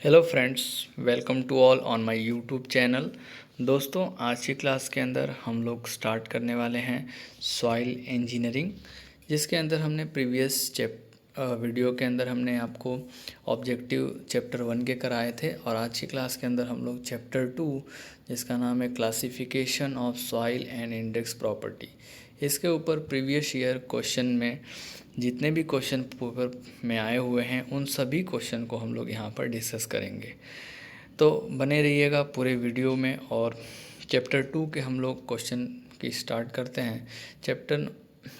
Hello friends, welcome to all on my YouTube channel. दोस्तों, आज की क्लास के अंदर हम लोग स्टार्ट करने वाले हैं सॉइल इंजीनियरिंग, जिसके अंदर हमने प्रीवियस वीडियो के अंदर हमने आपको ऑब्जेक्टिव चैप्टर 1 के कराए थे। और आज की क्लास के अंदर हम लोग चैप्टर 2, जिसका नाम है classification of soil and index property, इसके ऊपर प्रीवियस ईयर क्वेश्चन में जितने भी क्वेश्चन पेपर में आए हुए हैं उन सभी क्वेश्चन को हम लोग यहाँ पर डिस्कस करेंगे। तो बने रहिएगा पूरे वीडियो में। और चैप्टर 2 के हम लोग क्वेश्चन की स्टार्ट करते हैं। चैप्टर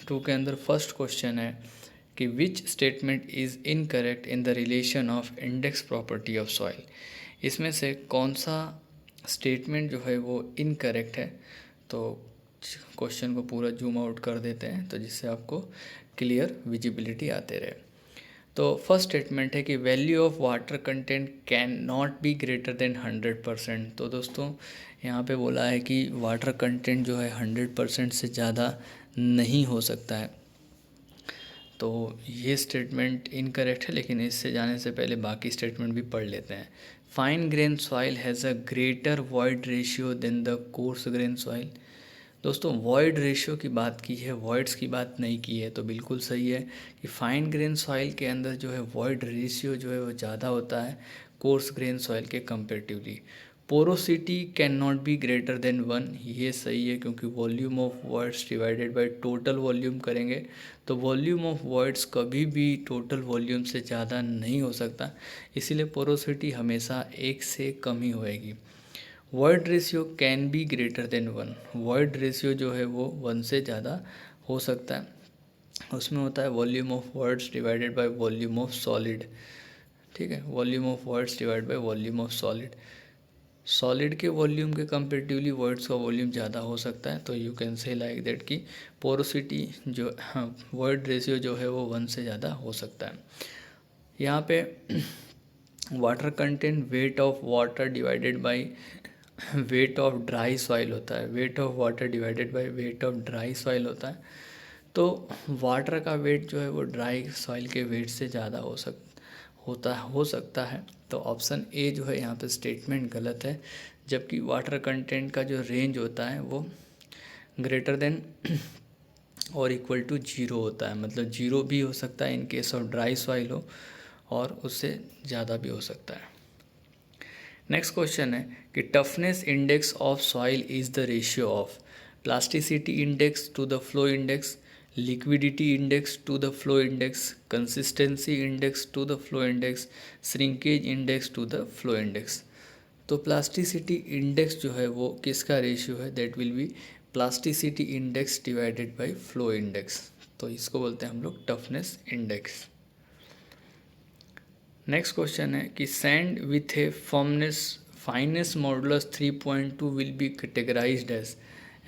2 के अंदर फर्स्ट क्वेश्चन है कि which statement is incorrect in the relation of index property of soil. इसमें से कौन सा स्टेटमेंट जो है वो इनकरेक्ट है। तो क्वेश्चन को पूरा जूम आउट कर देते हैं तो जिससे आपको क्लियर विजिबिलिटी आते रहे। तो फर्स्ट स्टेटमेंट है कि value of water content can not be greater then 100%। तो दोस्तों, यहाँ पे बोला है कि वाटर कंटेंट जो है 100% से ज़्यादा नहीं हो सकता है। तो ये स्टेटमेंट इनकरेक्ट है, लेकिन इससे जाने से पहले बाकी स्टेटमेंट भी पढ़ लेते हैं। Fine grain soil has a greater void ratio than the coarse grain soil. दोस्तों, वॉइड रेशियो की बात की है, वॉइड्स की बात नहीं की है। तो बिल्कुल सही है कि फाइन ग्रेन सॉइल के अंदर जो है वॉइड रेशियो जो है वो ज़्यादा होता है कोर्स ग्रेन सॉइल के comparatively. Porosity can not be greater then 1, ये सही है, क्योंकि volume of voids divided by total volume करेंगे तो वॉल्यूम ऑफ वॉइड्स कभी भी टोटल वॉल्यूम से ज़्यादा नहीं हो सकता, इसीलिए पोरोसिटी हमेशा 1 से कम ही होएगी। Void ratio can be greater then 1, void ratio जो है वो 1 से ज़्यादा हो सकता है। उसमें होता है volume of words divided by volume of solid. ठीक है, volume of words divide by volume of solid. Solid के वॉल्यूम के कंपेरेटिवली वर्ड्स का वॉल्यूम ज़्यादा हो सकता है। तो you can say like that कि पोरोसिटी जो वर्ड रेशियो जो है वो 1 से ज़्यादा हो सकता है। यहाँ पे water content weight of water divided by weight of dry soil होता है। Weight of water divided by weight of dry soil होता है। तो वाटर का वेट जो है वो ड्राई सॉइल के वेट से ज़्यादा हो सकता है। तो ऑप्शन ए जो है यहाँ पे स्टेटमेंट गलत है, जबकि वाटर कंटेंट का जो रेंज होता है वो ग्रेटर देन और इक्वल टू 0 होता है। मतलब 0 भी हो सकता है इन केस ऑफ ड्राई सॉइल हो, और उससे ज़्यादा भी हो सकता है। नेक्स्ट क्वेश्चन है कि toughness index of soil is the ratio of plasticity index to the flow index, liquidity index to the flow index, consistency index to the flow index, shrinkage index to the flow index. तो plasticity index जो है वो किसका ratio है, that will be plasticity index divided by flow index. तो इसको बोलते हैं हम लोग टफनेस इंडेक्स। नेक्स्ट क्वेश्चन है कि sand with a fineness modulus 3.2 will be categorized as.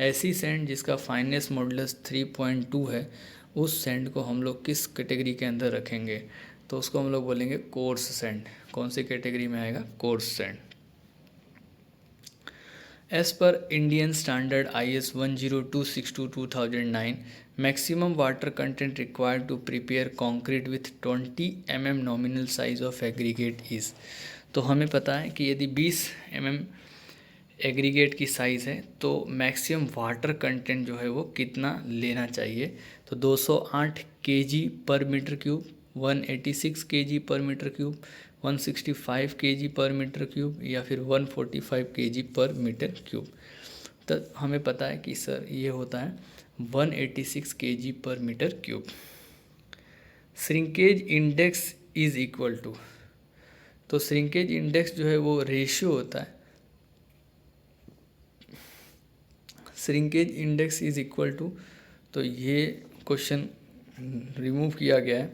ऐसी सैंड जिसका फाइनेस मॉडुलस 3.2 है, उस सैंड को हम लोग किस कैटेगरी के अंदर रखेंगे। तो उसको हम लोग बोलेंगे कोर्स सैंड। कौन सी कैटेगरी में आएगा, कोर्स सैंड। एज पर Indian standard IS 10262/2009, maximum water content required to prepare concrete with 20 mm nominal size of aggregate is। तो हमें पता है कि यदि 20 mm एग्रीगेट की साइज़ है तो मैक्सिमम वाटर कंटेंट जो है वो कितना लेना चाहिए। तो 208 kg per metre cube, 186 kg per metre cube, 165 kg per metre cube, या फिर 145 kg पर मीटर क्यूब। तो हमें पता है कि सर ये होता है 186 kg per metre cube. Shrinkage index is equal to, तो श्रिंकेज इंडेक्स जो है वो रेशियो होता है, shrinkage index is equal to, तो ये क्वेश्चन रिमूव किया गया है,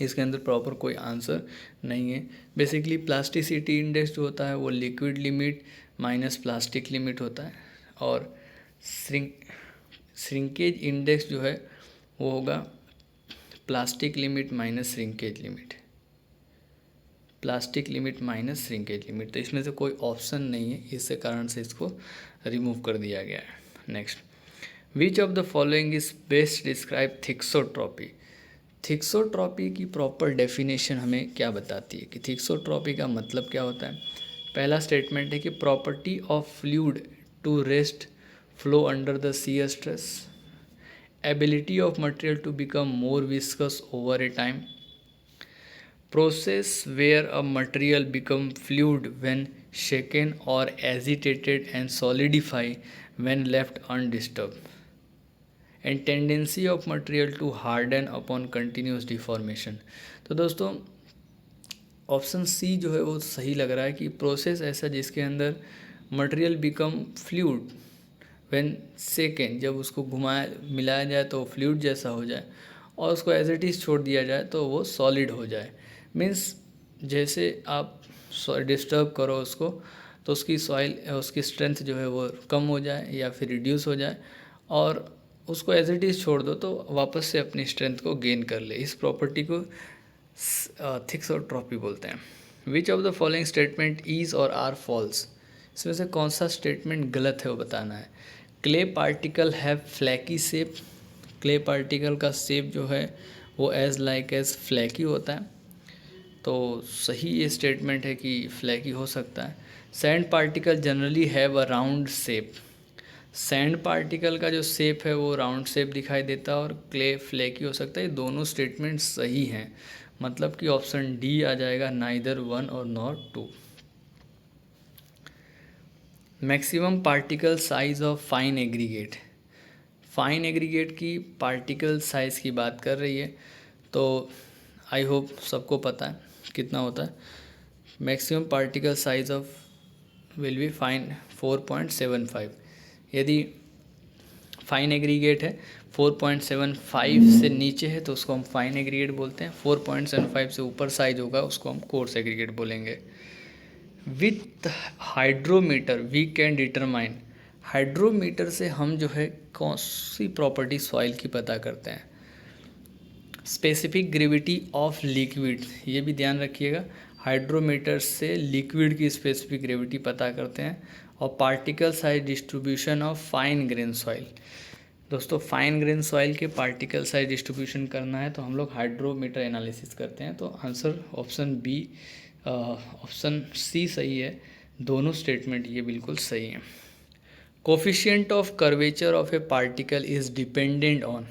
इसके अंदर प्रॉपर कोई आंसर नहीं है। बेसिकली प्लास्टिसिटी इंडेक्स जो होता है वो liquid limit minus plastic limit होता है, और श्रिंकेज इंडेक्स जो है वो होगा plastic limit minus shrinkage limit, plastic limit minus shrinkage limit. तो इसमें से कोई ऑप्शन नहीं है, इससे कारण से इसको रिमूव कर दिया गया है। Next, which of the following is best describe thixotropy. Thixotropy की प्रॉपर डेफिनेशन हमें क्या बताती है कि थिक्सोट्रॉपी का मतलब क्या होता है। पहला स्टेटमेंट है कि property of fluid to rest flow under the shear stress, ability of material to become more viscous over a time, process where a material become fluid when shaken or agitated and solidify when left undisturbed, and tendency of material to harden upon continuous deformation। तो दोस्तों option C जो है वो सही लग रहा है कि प्रोसेस ऐसा जिसके अंदर material become fluid when second, जब उसको घुमाया मिलाया जाए तो फ्लूइड जैसा हो जाए और उसको एज इट इज़ छोड़ दिया जाए तो वो सॉलिड हो जाए। मीन्स जैसे आप डिस्टर्ब करो उसको तो उसकी सॉइल उसकी स्ट्रेंथ जो है वो कम हो जाए या फिर रिड्यूस हो जाए, और उसको एज इट इज़ छोड़ दो तो वापस से अपनी स्ट्रेंथ को गेन कर ले। इस प्रॉपर्टी को थिक्सोट्रॉपी बोलते हैं। विच of the following statement is और आर फॉल्स, इसमें से कौन सा स्टेटमेंट गलत है वो बताना है। Clay particle have flaky shape, clay particle का शेप जो है वो एज लाइक एज फ्लैकी होता है, तो सही ये स्टेटमेंट है कि फ्लैकी हो सकता है। Sand particle generally have a round shape, sand particle का जो शेप है वो राउंड शेप दिखाई देता है और क्ले फ्लैकी हो सकता है। ये दोनों स्टेटमेंट सही हैं, मतलब कि ऑप्शन डी आ जाएगा, नाइदर वन और not two. Maximum particle size of fine aggregate, fine aggregate की पार्टिकल साइज़ की बात कर रही है, तो आई होप सबको पता है कितना होता है। Maximum particle size of will be fine 4.75। यदि फाइन एग्रीगेट है 4.75 से नीचे है तो उसको हम फाइन एग्रीगेट बोलते हैं, 4.75 से ऊपर साइज होगा उसको हम कोर्स एग्रीगेट बोलेंगे। With hydrometer we can determine, hydrometer से हम जो है कौन सी प्रॉपर्टी सॉइल की पता करते हैं। स्पेसिफिक ग्रेविटी ऑफ लिक्विड, ये भी ध्यान रखिएगा, हाइड्रोमीटर से लिक्विड की स्पेसिफिक ग्रेविटी पता करते हैं। और particle size distribution of fine grain soil, दोस्तों फाइन ग्रेन सॉइल के पार्टिकल साइज डिस्ट्रीब्यूशन करना है तो हम लोग हाइड्रोमीटर एनालिसिस करते हैं। तो answer option B, option C सही है, दोनों स्टेटमेंट ये बिल्कुल सही हैं। Coefficient of curvature of a particle is dependent on,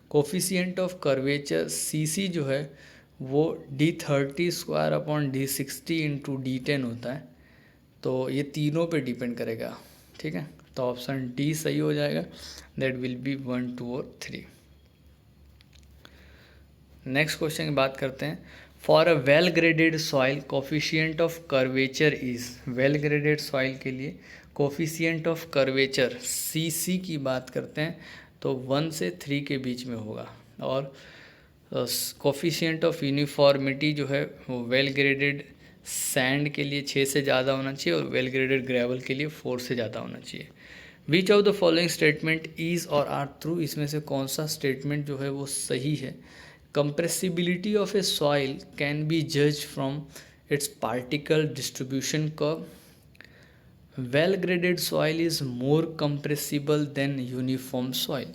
coefficient of curvature C जो है वो D30²/D60 × D10 होता है, तो ये तीनों पे डिपेंड करेगा, ठीक है। तो ऑप्शन डी सही हो जाएगा, दैट विल बी 1, 2 और 3। नेक्स्ट क्वेश्चन की बात करते हैं। For a well graded soil coefficient of curvature is, well graded soil के लिए कोफिशिएंट ऑफ कर्वेचर सी की बात करते हैं तो 1 से 3 के बीच में होगा। और कोफिशिएंट ऑफ यूनिफॉर्मिटी जो है वो वेल ग्रेडेड सैंड के लिए 6 से ज़्यादा होना चाहिए और वेल ग्रेडेड ग्रेवल के लिए 4 से ज़्यादा होना चाहिए। विच of the following statement is और आर ट्रू, इसमें से कौन सा स्टेटमेंट जो है वो सही है। Compressibility of a soil can be जज from its particle distribution curve, well graded soil is more compressible than uniform soil,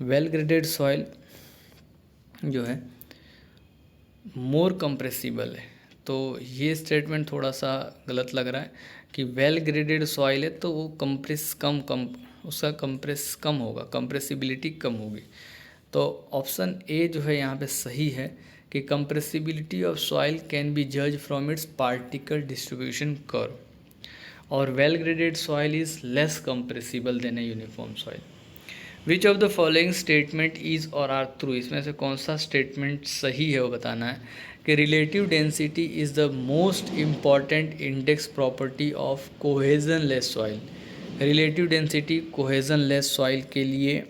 well graded soil जो है मोर कंप्रेसिबल है, तो ये स्टेटमेंट थोड़ा सा गलत लग रहा है कि वेल ग्रेडेड सॉइल है तो वो उसका कंप्रेस कम होगा, कंप्रेसिबिलिटी कम होगी। तो ऑप्शन ए जो है यहाँ पे सही है कि compressibility of soil can be जज from its particle distribution curve, और well graded soil is less compressible than a uniform soil. Which of the following statement is और आर ट्रू, इसमें से कौन सा स्टेटमेंट सही है वो बताना है कि relative density is the most important index property of cohesion less soil, relative density cohesion less soil के लिए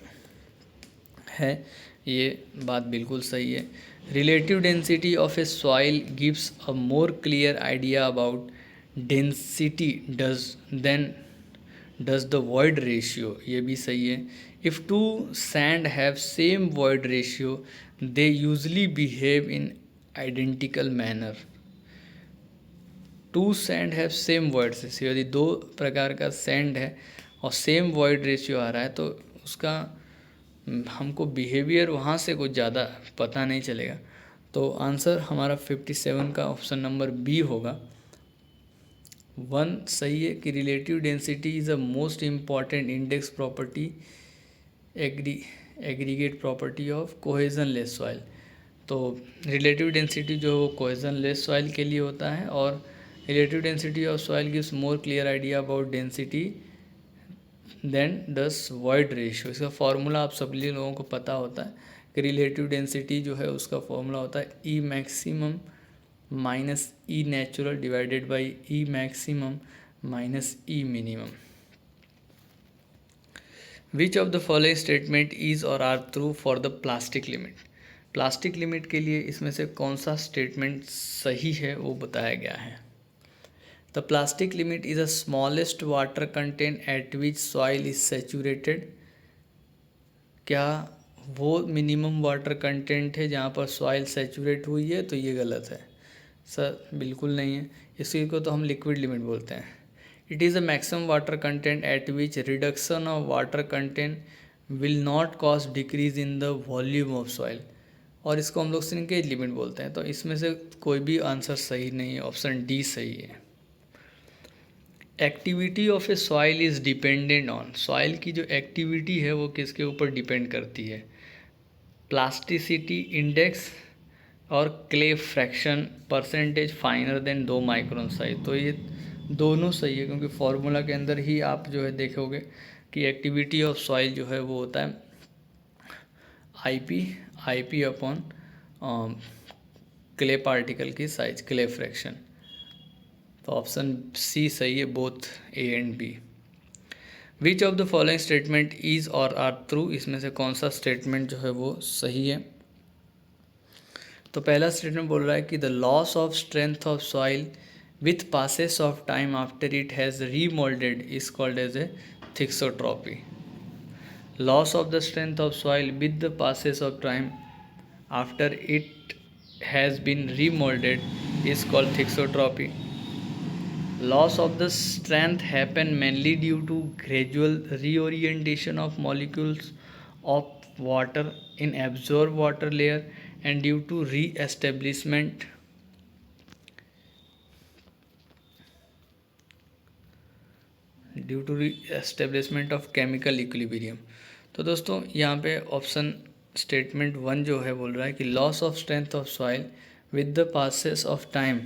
है, ये बात बिल्कुल सही है। Relative density of a soil gives a more clear idea about density does the void ratio, ये भी सही है। If two sand have same void ratio they usually behave in identical manner, two sand have same void ratio, यदि दो प्रकार का sand है और सेम वॉइड रेशियो आ रहा है तो उसका हमको बिहेवियर वहाँ से कुछ ज़्यादा पता नहीं चलेगा। तो आंसर हमारा 57 का ऑप्शन नंबर बी होगा। 1 सही है कि relative density is a most important index property aggregate property of cohesion less soil. तो रिलेटिव डेंसिटी जो है वो कोहेजन लेस सॉइल के लिए होता है, और relative density of soil gives more clear idea about density than दस वॉइड रेशियो। इसका फॉर्मूला आप सभी लोगों को पता होता है कि रिलेटिव डेंसिटी जो है उसका फॉर्मूला होता है E maximum minus E natural divided by E maximum minus E minimum. Which of the following statement is और are true for the plastic limit. Plastic limit के लिए इसमें से कौन सा स्टेटमेंट सही है वो बताया गया है। The plastic limit is the smallest water content eight which soil is saturated. क्या वो मिनिमम वाटर कंटेंट है जहाँ पर सॉइल सैचुरेट हुई है? तो ये गलत है सर, बिल्कुल नहीं है। इसी को तो हम लिक्विड लिमिट बोलते हैं। It is a maximum water content eight which reduction of water content will not cause decrease in the volume of soil, और इसको हम लोग श्रिंकेज लिमिट बोलते हैं। तो इसमें से कोई भी आंसर सही नहीं है, ऑप्शन डी सही है। Activity of a soil is dependent on. Soil की जो एक्टिविटी है वो किसके ऊपर डिपेंड करती है? प्लास्टिसिटी इंडेक्स और clay fraction percentage finer than 2 micron size. तो ये दोनों सही है, क्योंकि फॉर्मूला के अंदर ही आप जो है देखोगे कि एक्टिविटी ऑफ सॉइल जो है वो होता है I P upon clay particle की साइज, क्ले फ्रैक्शन। तो ऑप्शन सी सही है, both A and B. Which of the following statement is और आर ट्रू। इसमें से कौन सा स्टेटमेंट जो है वो सही है? तो पहला स्टेटमेंट बोल रहा है कि the loss of strength of soil with passes of time after it has remolded is called as a thixotropy. Loss of the strength of soil with the passes of time after it has been remolded is called thixotropy. Loss of the strength happen mainly due to gradual reorientation of molecules of water in absorbed water layer and due to re-establishment of chemical equilibrium। तो दोस्तों यहाँ पे option statement 1 जो है बोल रहा है कि loss of strength of soil with the passes of time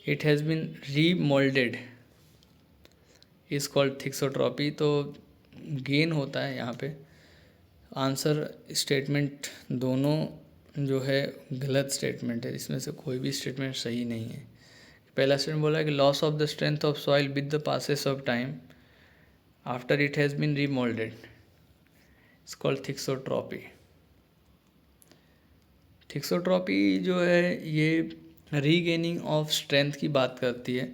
it has been remolded is called thixotropy. तो गेन होता है यहाँ पे। आंसर स्टेटमेंट दोनों जो है गलत स्टेटमेंट है, इसमें से कोई भी स्टेटमेंट सही नहीं है। पहला स्टेटमेंट बोला है कि loss of the strength of soil with the passes of time after it has been remolded is called thixotropy. Thixotropy जो है ये रीगेनिंग ऑफ स्ट्रेंथ की बात करती है।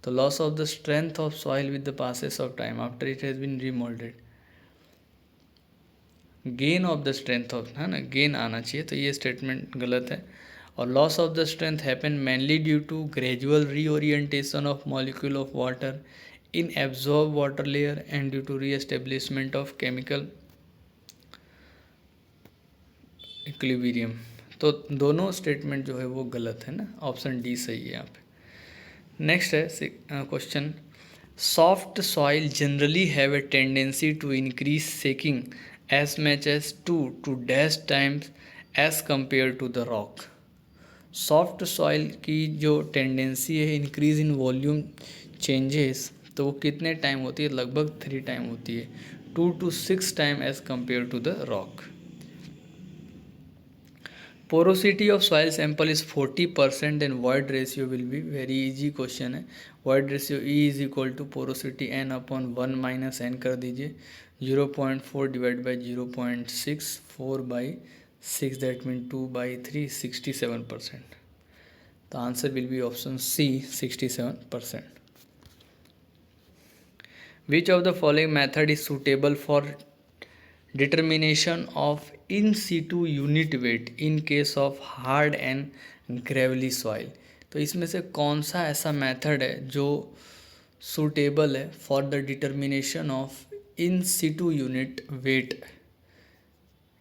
तो loss of the strength of soil with the passes of time after it has been remolded, gain of the strength of, है ना, गेन आना चाहिए, तो ये स्टेटमेंट गलत है। और loss of the strength happen mainly due to gradual reorientation of molecule of water in absorb water layer and due to reestablishment of chemical equilibrium. तो दोनों स्टेटमेंट जो है वो गलत है ना, ऑप्शन डी सही है यहाँ पे। नेक्स्ट है question, soft soil generally have a tendency to increase seeking as much as 2 to dash times as compare to the rock. Soft soil की जो टेंडेंसी है इंक्रीज इन वॉल्यूम चेंजेस, तो वो कितने टाइम होती है? लगभग 3 टाइम होती है, 2 to 6 time as compare to the rock. Porosity of soil sample is 40%, then void ratio will be, very easy question है। Void ratio E is equal to porosity N upon 1 minus N कर दीजिए, 0.4 divide by 0.6, 4/6, that mean 2/3, 67%। तो answer will be option C, 67%। Which of the following method is suitable for determination of in situ unit weight in case of hard and gravelly soil. तो इसमें से कौन सा ऐसा method है जो suitable है for the determination of in situ unit weight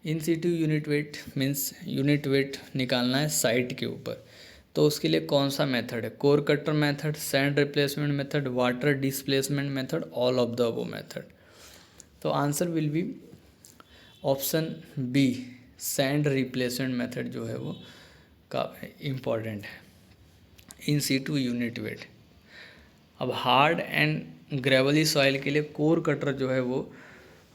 in situ unit weight means unit weight निकालना है साइट के ऊपर, तो उसके लिए कौन सा मेथड है? Core cutter method, sand replacement method, water displacement method, all of the above method. तो answer will be option B, sand replacement method जो है वो का इम्पॉर्टेंट है इन सीटू यूनिट वेट। अब हार्ड एंड ग्रेवली सॉइल के लिए core cutter जो है वो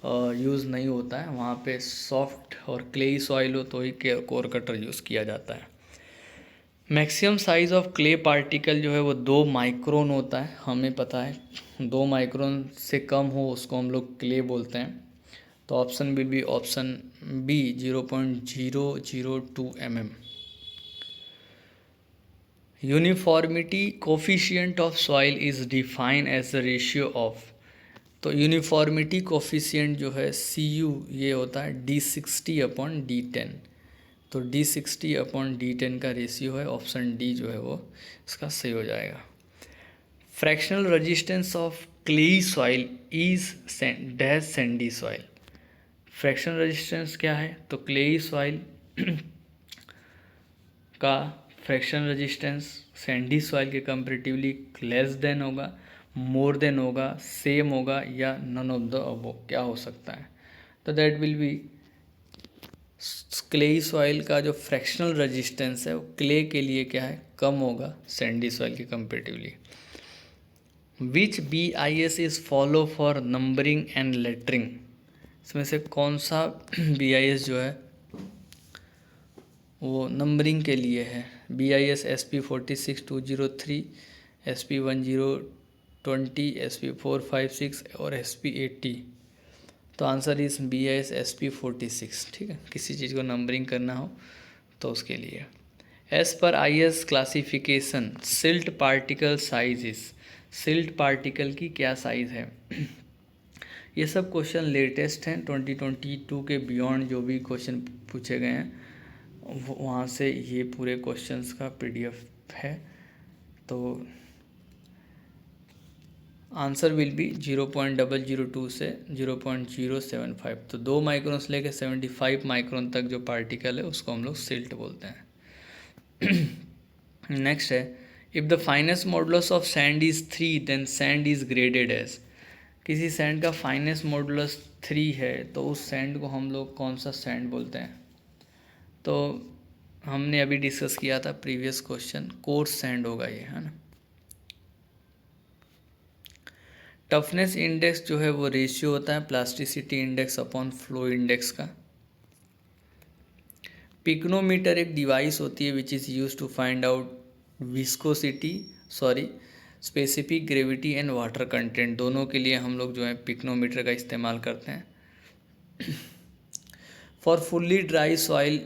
यूज़ नहीं होता है, वहाँ पे सॉफ्ट और क्लेई सॉइल हो तो ही कोर कटर यूज़ किया जाता है। Maximum size of clay particle जो है वो 2 माइक्रोन होता है, हमें पता है 2 माइक्रोन से कम हो उसको हम लोग क्ले बोलते हैं। तो option will be option B 0.002 mm। Uniformity coefficient of soil is define as the ratio of, तो यूनिफॉर्मिटी कोफिशिएंट जो है CU ये होता है D60/D10, तो D60/D10 का रेशियो है, ऑप्शन डी जो है वो इसका सही हो जाएगा। Fractional resistance of clayey soil is dash Sandy soil. Fractional resistance क्या है? तो क्लेई सॉइल का फ्रैक्शन रेजिस्टेंस सैंडी सॉइल के कंपेरेटिवली लेस देन होगा, मोर देन होगा, सेम होगा या नन ऑफ द अबव, क्या हो सकता है? तो that will be clayey soil का जो फ्रैक्शनल रेजिस्टेंस है वो क्ले के लिए क्या है? कम होगा सैंडी सॉइल के comparatively. Which BIS is follow for numbering and lettering, इसमें से कौन सा BIS जो है वो नंबरिंग के लिए है? BIS SP46203, SP1020, SP456 और SP80। तो आंसर इज BIS SP46। ठीक है, किसी चीज़ को नंबरिंग करना हो तो उसके लिए। एज पर IS classification silt particle size is, silt particle की क्या साइज़ है? ये सब क्वेश्चन लेटेस्ट हैं, 2022 के बियॉन्ड जो भी क्वेश्चन पूछे गए हैं वहाँ से ये पूरे क्वेश्चंस का PDF है। तो आंसर विल बी 0.002 से 0.075, तो 2 माइक्रोन से लेकर 75 माइक्रोन तक जो पार्टिकल है उसको हम लोग सिल्ट बोलते हैं। नेक्स्ट है, if the finest modulus of sand is 3 then sand is graded as. किसी सैंड का फाइनेस्ट मॉडुलस 3 है तो उस सैंड को हम लोग कौन सा सैंड बोलते हैं? तो हमने अभी डिस्कस किया था प्रीवियस क्वेश्चन, कोर्स सैंड होगा ये, है ना। टफनेस इंडेक्स जो है वो रेशियो होता है plasticity index upon flow index का। पिक्नोमीटर एक डिवाइस होती है which is use to find out viscosity specific gravity and water content, दोनों के लिए हम लोग जो है पिक्नोमीटर का इस्तेमाल करते हैं। For fully dry soil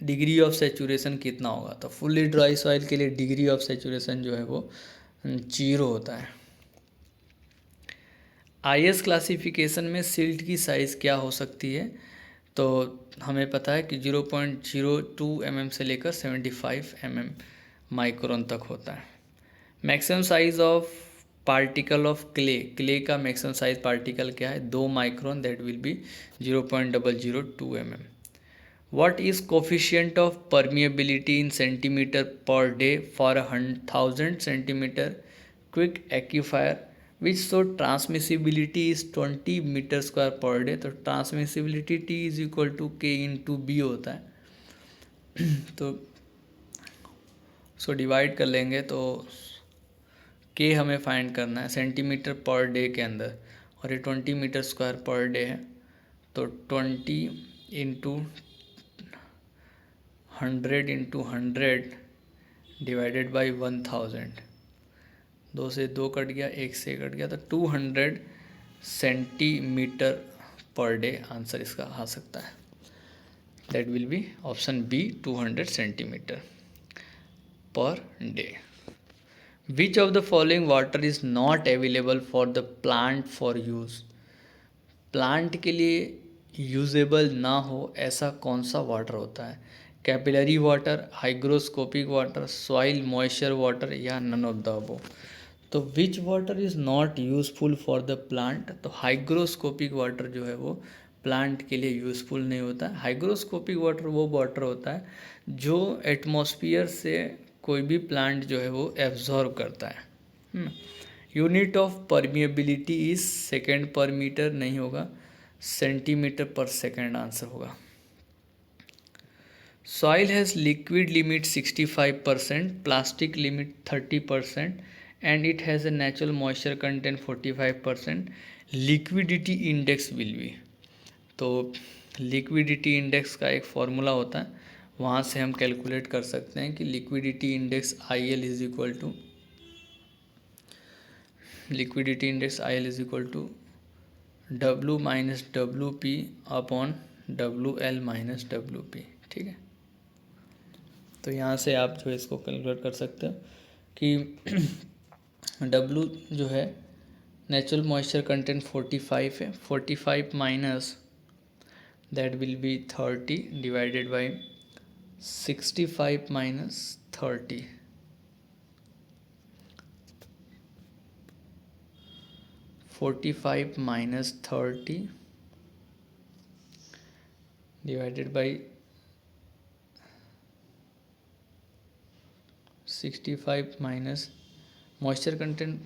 degree of saturation कितना होगा? तो फुल्ली ड्राई सॉइल के लिए डिग्री ऑफ सेचुरेशन जो है वो 0 होता है। IS क्लासिफिकेशन में सिल्ट की साइज़ क्या हो सकती है? तो हमें पता है कि 0.02 mm से लेकर 75 mm माइक्रोन तक होता है। Maximum size of particle of clay का मैक्सिमम साइज पार्टिकल क्या है? 2 micron, that will B 0.002 mm। What is coefficient of permeability in centimeter per day for 1,000 centimeter quick aquifer which show transmissibility is 20 meter square per day? तो transmissibility T is equal to K into B होता है। तो उसको divide कर लेंगे तो K हमें find करना है सेंटीमीटर पर डे के अंदर, और ये 20 मीटर स्क्वायर पर डे है, तो 20 इंटू 100 इंटू 100 डिवाइडेड बाई 1000, 2 से 2 कट गया, 1 से कट गया, तो 200 सेंटीमीटर पर डे आंसर इसका आ सकता है। That will be option B 200 centimetre per day. Which of the following water is not available for the plant for use? Plant के लिए यूजेबल ना हो ऐसा कौन सा वाटर होता है? Capillary water, hygroscopic water, soil moisture water या नन ऑफ द अबव। तो which water is not useful for the plant? तो हाइग्रोस्कोपिक वाटर जो है वो प्लांट के लिए यूज़फुल नहीं होता। हाइग्रोस्कोपिक वाटर वो वाटर होता है जो एटमॉस्फेयर से कोई भी प्लांट जो है वो एब्जॉर्ब करता है। Unit of permeability is second पर मीटर नहीं होगा, सेंटीमीटर पर सेकेंड आंसर होगा। Soil has liquid limit 65%, plastic limit 30% and it has a natural moisture content 45%। Liquidity index will be, तो लिक्विडिटी इंडेक्स का एक फॉर्मूला होता है, वहाँ से हम कैलकुलेट कर सकते हैं कि liquidity index I L is equal to W minus WP upon WL minus WP। ठीक है, तो यहाँ से आप जो है इसको कैलकुलेट कर सकते हो कि W जो है नेचुरल मॉइस्चर कंटेंट 45 है, 45 minus that will be 30 divided by 65 minus 30, 45 minus 30 divided by 65 minus moisture content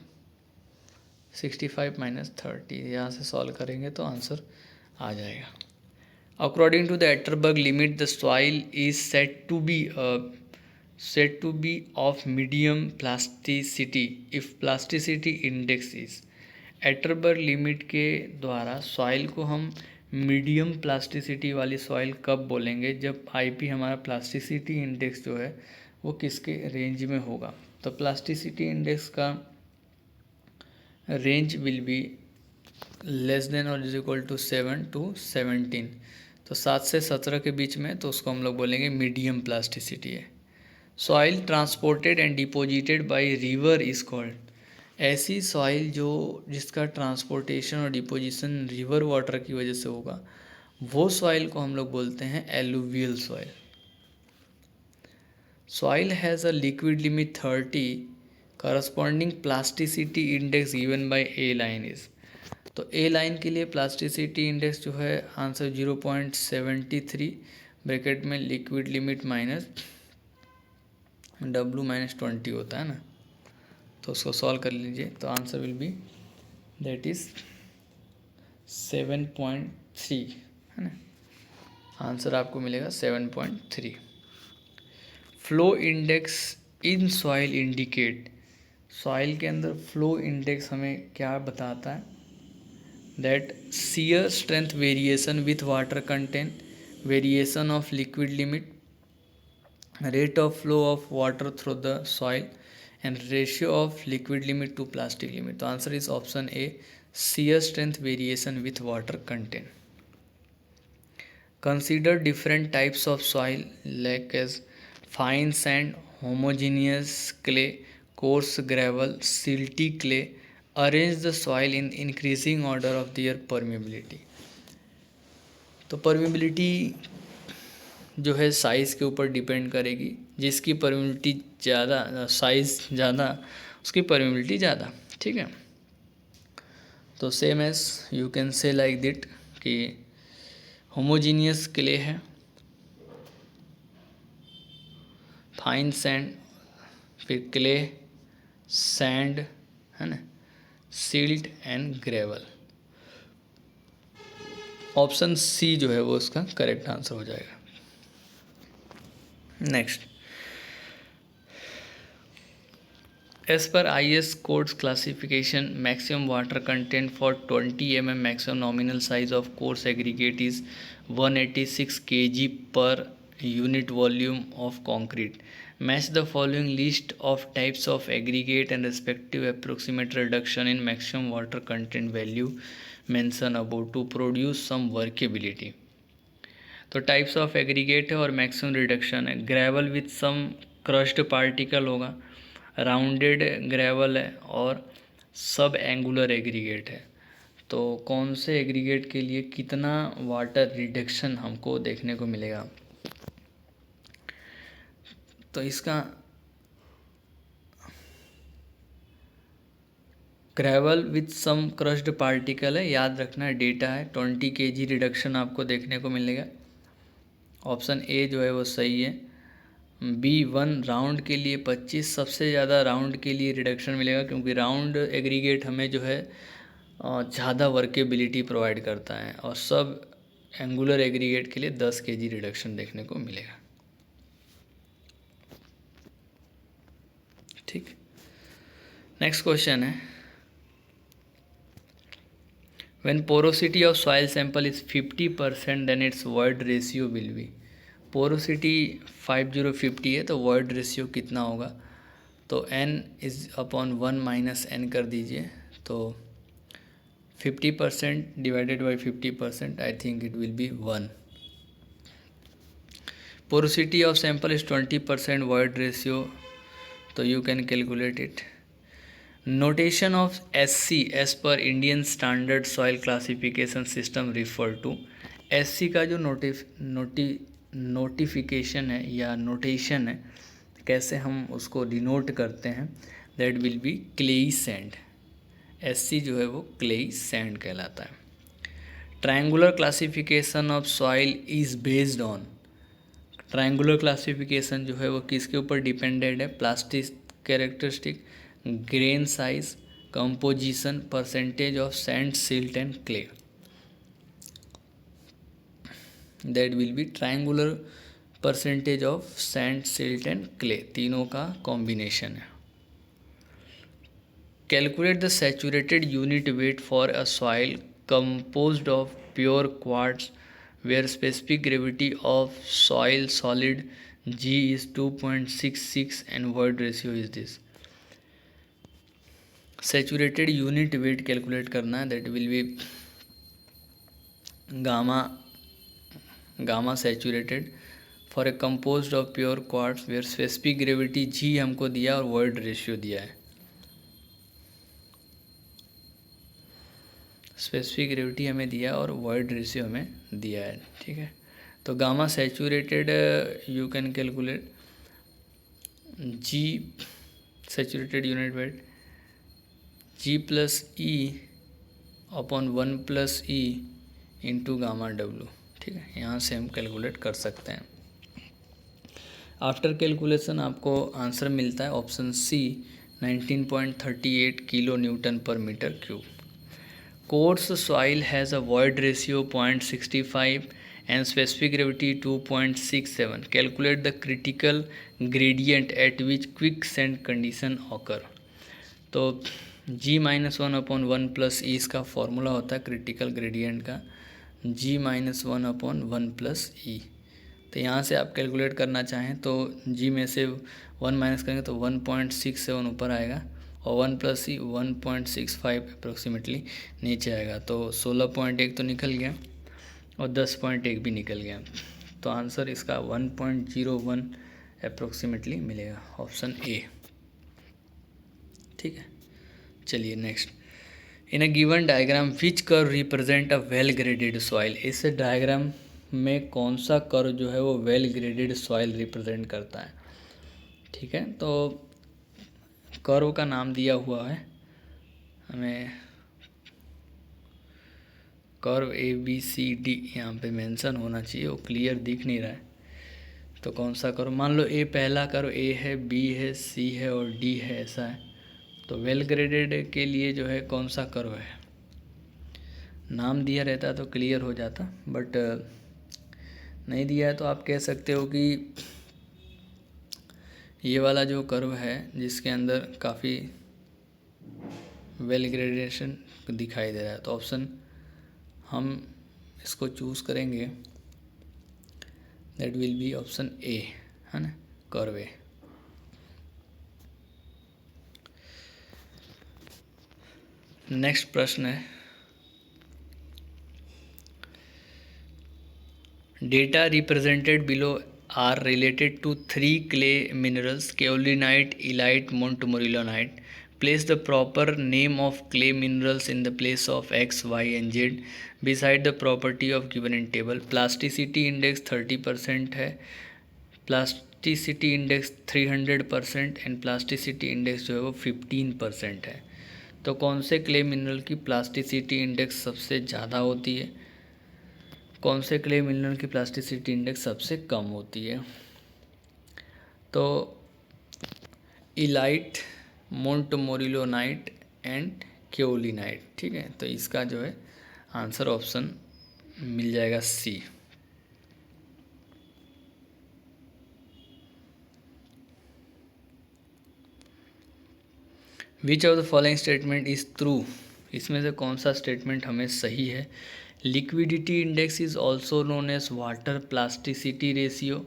65 minus 30, यहाँ से सॉल्व करेंगे तो आंसर आ जाएगा। According to the Atterberg limit the soil is set to be of medium plasticity if plasticity index is. Atterberg limit के द्वारा soil को हम मीडियम प्लास्टिसिटी वाली सॉइल कब बोलेंगे, जब आईपी हमारा प्लास्टिसिटी इंडेक्स जो है वो किसके रेंज में होगा। तो प्लास्टिसिटी इंडेक्स का range will be less than और इज इक्वल टू 7 to 17, तो 7 से 17 के बीच में, तो उसको हम लोग बोलेंगे मीडियम प्लास्टिसिटी है। Soil transported and deposited by river is called. ऐसी सॉइल जो जिसका ट्रांसपोर्टेशन और डिपोजिशन रिवर वाटर की वजह से होगा, वो सॉइल को हम लोग बोलते हैं alluvial soil. Soil has a liquid limit 30, corresponding plasticity index given by A line is. तो ए लाइन के लिए प्लास्टिसिटी इंडेक्स जो है आंसर 0.73 ब्रैकेट में liquid limit minus W minus 20 होता है ना, तो उसको सॉल्व कर लीजिए तो answer will B that is 7.3 है ना, आंसर आपको मिलेगा 7.3। Flow index in soil indicate, soil के अंदर फ्लो इंडेक्स हमें क्या बताता है, that shear strength variation with water content, variation of liquid limit, rate of flow of water through the soil and ratio of liquid limit to plastic limit। तो answer is option A, shear strength variation with water content। Consider different types of soil like as fine sand, homogeneous clay, coarse gravel, silty clay। Arrange the soil in increasing order of their permeability। तो permeability जो है size के ऊपर depend करेगी, जिसकी permeability ज़्यादा, size ज़्यादा उसकी परमिबिलिटी ज़्यादा। ठीक है, तो same as you can say like that कि होमोजीनियस क्ले है, फाइन सैंड, फिर क्ले, सैंड है ना, silt and gravel. Option C जो है वो उसका करेक्ट आंसर हो जाएगा। नेक्स्ट, एज पर IS codes classification maximum water content for 20 mm maximum nominal size of coarse aggregate is 186 kg per unit volume of concrete. Match the following list of types of aggregate and respective approximate reduction in maximum water content value mention about to produce some workability. तो types of aggregate है और maximum reduction है। Gravel with some crust particle होगा, rounded gravel है और सब angular aggregate है। तो कौन से एग्रीगेट के लिए कितना वाटर रिडक्शन हमको देखने को मिलेगा, तो इसका gravel with some crushed particle है, याद रखना है, डेटा है, 20 kg रिडक्शन आपको देखने को मिलेगा। ऑप्शन ए जो है वो सही है। B1 राउंड के लिए 25, सबसे ज़्यादा राउंड के लिए रिडक्शन मिलेगा, क्योंकि राउंड एग्रीगेट हमें जो है ज़्यादा वर्केबिलिटी प्रोवाइड करता है, और सब एंगुलर एग्रीगेट के लिए 10 kg रिडक्शन देखने को मिलेगा। ठीक, नेक्स्ट क्वेश्चन है, when porosity of soil sample is 50% then it's void ratio will be. Porosity 50 है तो वॉइड रेशियो कितना होगा, तो n is upon 1 minus n कर दीजिए, तो 50% divided by 50%, I think it will be 1। Porosity of sample is 20%, void ratio, तो you can calculate it. Notation of SC as पर Indian standard soil classification system refer to. SC का जो notification है या notation है, कैसे हम उसको डिनोट करते हैं, that will be clayey sand. SC जो है वो क्लेई सैंड कहलाता है। Triangular classification of soil is based on. Triangular classification जो है वो किसके ऊपर डिपेंडेंट है, plastic characteristic, grain size, composition, percentage of sand, silt and clay, that will be triangular percentage of sand, silt and clay, तीनों का combination है। Calculate the saturated unit weight for a soil composed of pure quartz where specific gravity of soil solid G is 2.66 and void ratio is this। Saturated unit weight calculate करना है, that will be gamma saturated for a composed of pure quartz where specific gravity G हमको दिया और void ratio दिया है। Specific gravity हमें दिया और वॉइड रेशियो हमें दिया है, ठीक है। तो gamma saturated you can calculate G saturated unit wait G plus E upon 1 plus E into gamma W, ठीक है। यहाँ से हम कैलकुलेट कर सकते हैं। आफ्टर कैलकुलेशन आपको आंसर मिलता है option C 19.38 kilo newton per metre cube. Coarse soil has a void ratio 0.65 and specific gravity 2.67. Calculate the critical gradient at which quicksand condition occur। तो G-1 अपॉन 1 प्लस ई इसका formula होता है critical gradient का, G-1 upon 1 plus ई। तो यहाँ से आप calculate करना चाहें तो G में से 1 माइनस करेंगे तो 1.67 ऊपर आएगा, और 1 प्लस ई 1.65 अप्रोक्सीमेटली नीचे आएगा, तो 16.1 तो निकल गया और 10.1 भी निकल गया। तो आंसर इसका 1.01 अप्रोक्सीमेटली मिलेगा, ऑप्शन ए, ठीक है। चलिए next, in a given diagram which curve represent a well graded soil. इस डायग्राम में कौन सा कर्व जो है वो वेल ग्रेडेड सॉइल रिप्रेजेंट करता है, ठीक है। तो कर्व का नाम दिया हुआ है हमें, कर्व ABCD यहाँ पे मेंशन होना चाहिए, वो क्लियर दिख नहीं रहा है। तो कौन सा कर्व, मान लो ए पहला कर्व A है, B है, C है और D है, ऐसा है। तो वेल ग्रेडेड के लिए जो है कौन सा कर्व है, नाम दिया रहता तो क्लियर हो जाता, बट नहीं दिया है। तो आप कह सकते हो कि ये वाला जो कर्व है जिसके अंदर काफ़ी वेल ग्रेडेशन दिखाई दे रहा है, तो ऑप्शन हम इसको चूज़ करेंगे, that will be option A, है ना, कर्व ए। नेक्स्ट प्रश्न है, data represented below are related to 3 clay minerals kaolinite, elite, montmorillonite। Place the proper name of clay minerals in the place of X, Y and Z beside the property of given in table। Plasticity index 30% है, plasticity index 300% and plasticity index जो है वो 15% है। तो कौन से clay mineral की plasticity index सबसे ज़्यादा होती है, कौन से क्ले मिनरल की प्लास्टिसिटी इंडेक्स सबसे कम होती है? तो इलाइट, मोंटमोरिलोनाइट एंड केओलिनाइट। ठीक है, तो इसका जो है आंसर ऑप्शन मिल जाएगा C. Which of the following statement is true? इसमें से कौन सा स्टेटमेंट हमें सही है? Liquidity index is also known as water plasticity ratio.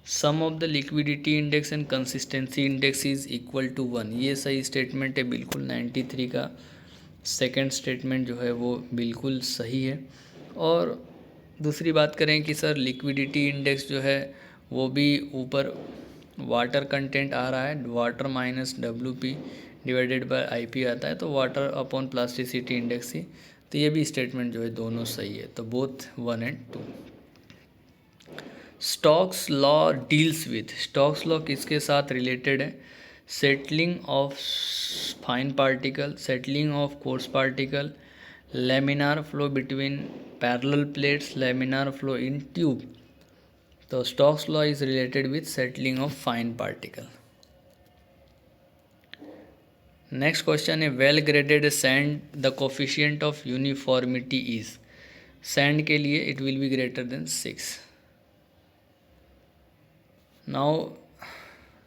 Sum of the liquidity index and consistency index is equal to 1। ये सही स्टेटमेंट है बिल्कुल। 93 का सेकंड स्टेटमेंट जो है वो बिल्कुल सही है। और दूसरी बात करें कि सर लिक्विडिटी इंडेक्स जो है वो भी ऊपर वाटर कंटेंट आ रहा है, water minus WP divided by IP आता है, तो वाटर अपॉन प्लास्टिसिटी इंडेक्स ही। तो ये भी स्टेटमेंट जो है दोनों सही है, तो both 1 and 2। Stokes law deals with, Stokes law किसके साथ रिलेटेड है? Settling of fine particle, settling of coarse particle, laminar flow between parallel plates, laminar flow in tube. तो Stokes law is related with settling of fine particle. Next question है well graded sand the coefficient of uniformity is. Sand के लिए it will be greater than 6। Now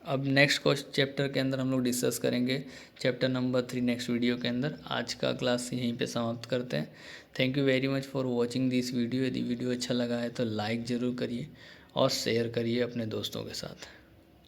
अब next chapter के अंदर हम लोग discuss करेंगे चैप्टर नंबर 3 नेक्स्ट वीडियो के अंदर। आज का क्लास यहीं पे समाप्त करते हैं। Thank you very much for watching this video. यदि वीडियो अच्छा लगा है तो लाइक ज़रूर करिए और शेयर करिए अपने दोस्तों के साथ।